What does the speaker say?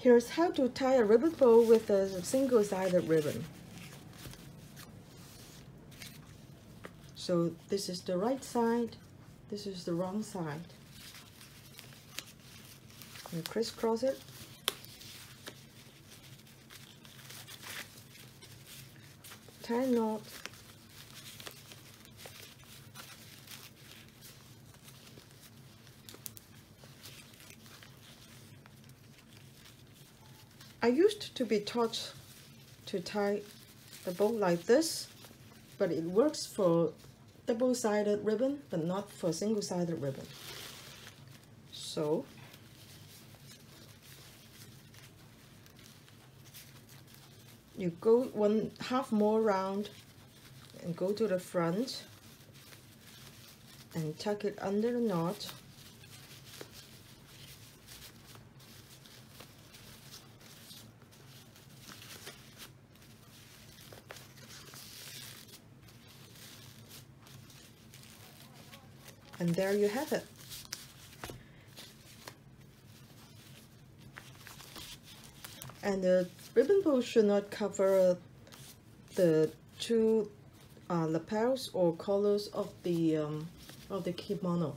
Here's how to tie a ribbon bow with a single-sided ribbon. So this is the right side, this is the wrong side. You crisscross it. Tie a knot. I used to be taught to tie the bow like this, but it works for double-sided ribbon, but not for single-sided ribbon. So you go 1/2 more round and go to the front and tuck it under the knot. And there you have it. And the ribbon bow should not cover the two lapels or collars of the kimono.